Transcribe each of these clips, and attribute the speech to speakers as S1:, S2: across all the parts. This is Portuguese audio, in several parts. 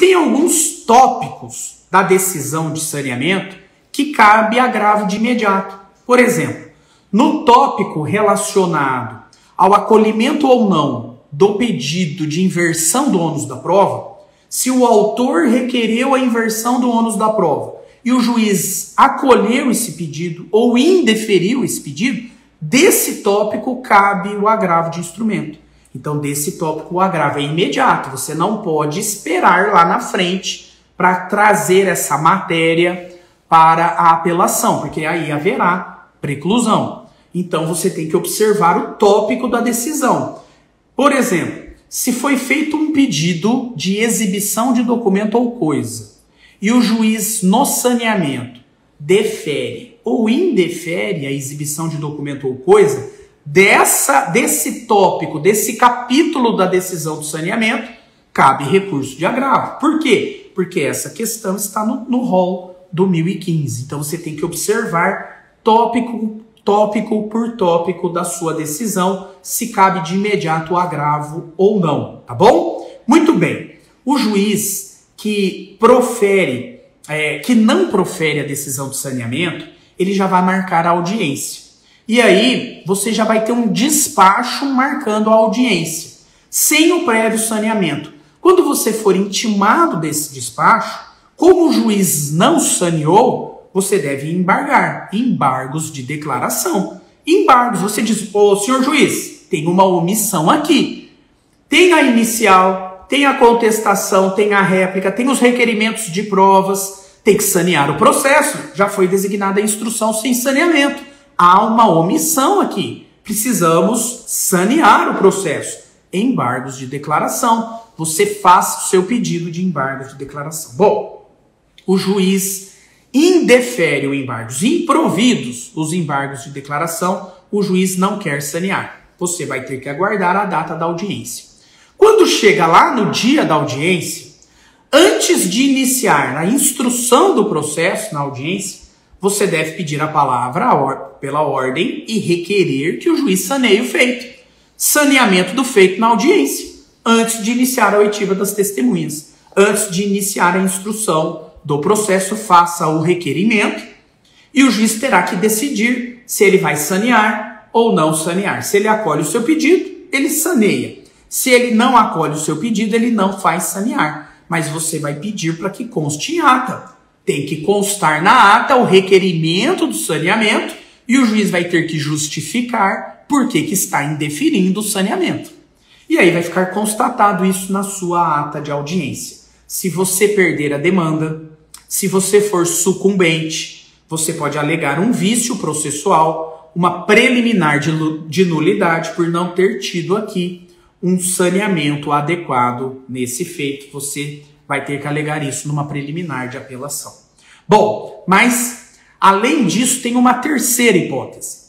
S1: tem alguns tópicos da decisão de saneamento que cabe agravo de imediato. Por exemplo, no tópico relacionado ao acolhimento ou não do pedido de inversão do ônus da prova, se o autor requereu a inversão do ônus da prova e o juiz acolheu esse pedido ou indeferiu esse pedido, desse tópico cabe o agravo de instrumento. Então, desse tópico, o agravo é imediato. Você não pode esperar lá na frente para trazer essa matéria para a apelação, porque aí haverá preclusão. Então, você tem que observar o tópico da decisão. Por exemplo, se foi feito um pedido de exibição de documento ou coisa e o juiz no saneamento defere ou indefere a exibição de documento ou coisa, desse tópico, desse capítulo da decisão do saneamento, cabe recurso de agravo. Por quê? Porque essa questão está no rol do 1015. Então você tem que observar tópico por tópico da sua decisão, se cabe de imediato o agravo ou não, tá bom? Muito bem. O juiz que não profere a decisão de saneamento, ele já vai marcar a audiência. E aí, você já vai ter um despacho marcando a audiência, sem o prévio saneamento. Quando você for intimado desse despacho, como o juiz não saneou, você deve embargar, embargos de declaração. Embargos, você diz, ô senhor juiz, tem uma omissão aqui. Tem a inicial, tem a contestação, tem a réplica, tem os requerimentos de provas, tem que sanear o processo. Já foi designada a instrução sem saneamento. Há uma omissão aqui. Precisamos sanear o processo. Embargos de declaração. Você faz o seu pedido de embargos de declaração. Bom, o juiz indefere os embargos. Improvidos os embargos de declaração, o juiz não quer sanear. Você vai ter que aguardar a data da audiência. Quando chega lá no dia da audiência, antes de iniciar a instrução do processo na audiência, você deve pedir a palavra pela ordem e requerer que o juiz saneie o feito. Saneamento do feito na audiência, antes de iniciar a oitiva das testemunhas. Antes de iniciar a instrução do processo, faça o requerimento e o juiz terá que decidir se ele vai sanear ou não sanear. Se ele acolhe o seu pedido, ele saneia. Se ele não acolhe o seu pedido, ele não faz sanear. Mas você vai pedir para que conste em ata. Tem que constar na ata o requerimento do saneamento e o juiz vai ter que justificar por que está indeferindo o saneamento. E aí vai ficar constatado isso na sua ata de audiência. Se você perder a demanda, se você for sucumbente, você pode alegar um vício processual, uma preliminar de nulidade por não ter tido aqui um saneamento adequado nesse feito. Você vai ter que alegar isso numa preliminar de apelação. Bom, mas além disso tem uma terceira hipótese.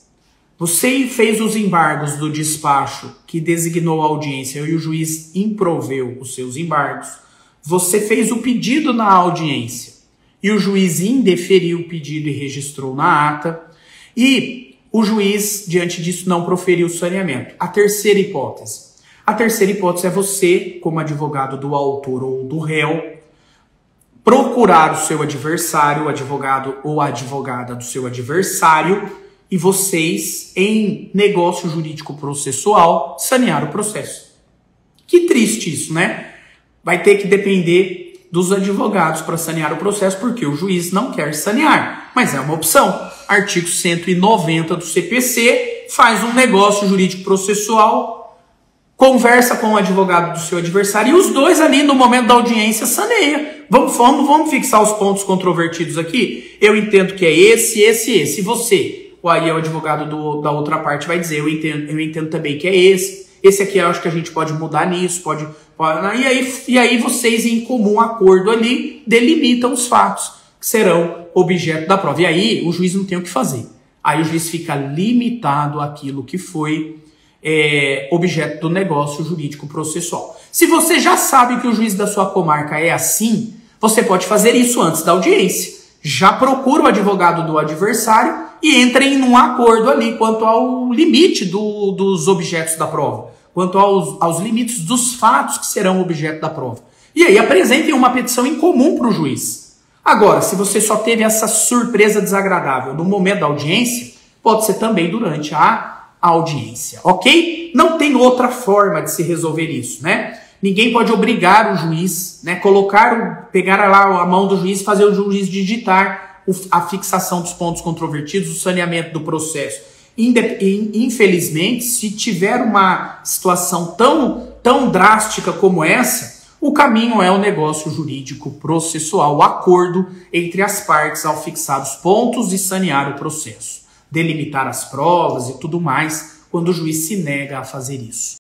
S1: Você fez os embargos do despacho que designou a audiência e o juiz improveu os seus embargos. Você fez o pedido na audiência e o juiz indeferiu o pedido e registrou na ata. E o juiz, diante disso, não proferiu o saneamento. A terceira hipótese. A terceira hipótese é você, como advogado do autor ou do réu, procurar o seu adversário, o advogado ou a advogada do seu adversário, e vocês, em negócio jurídico processual, sanear o processo. Que triste isso, né? Vai ter que depender dos advogados para sanear o processo, porque o juiz não quer sanear, mas é uma opção. Artigo 190 do CPC, faz um negócio jurídico processual, conversa com o advogado do seu adversário e os dois ali no momento da audiência saneia. Vamos fixar os pontos controvertidos aqui? Eu entendo que é esse. E você? Aí o advogado da outra parte vai dizer, eu entendo também que é esse. Esse aqui eu acho que a gente pode mudar nisso, e aí vocês em comum acordo ali delimitam os fatos que serão objeto da prova. E aí o juiz não tem o que fazer. Aí o juiz fica limitado àquilo que foi objeto do negócio jurídico processual. Se você já sabe que o juiz da sua comarca é assim, você pode fazer isso antes da audiência. Já procura o advogado do adversário e entrem num acordo ali quanto ao limite dos objetos da prova, quanto aos limites dos fatos que serão objeto da prova. E aí apresentem uma petição em comum para o juiz. Agora, se você só teve essa surpresa desagradável no momento da audiência, pode ser também durante a audiência, ok? Não tem outra forma de se resolver isso, né? Ninguém pode obrigar o juiz, né? Pegar lá a mão do juiz e fazer o juiz digitar a fixação dos pontos controvertidos, o saneamento do processo. Infelizmente, se tiver uma situação tão drástica como essa, o caminho é o negócio jurídico processual, o acordo entre as partes ao fixar os pontos e sanear o processo, delimitar as provas e tudo mais, quando o juiz se nega a fazer isso.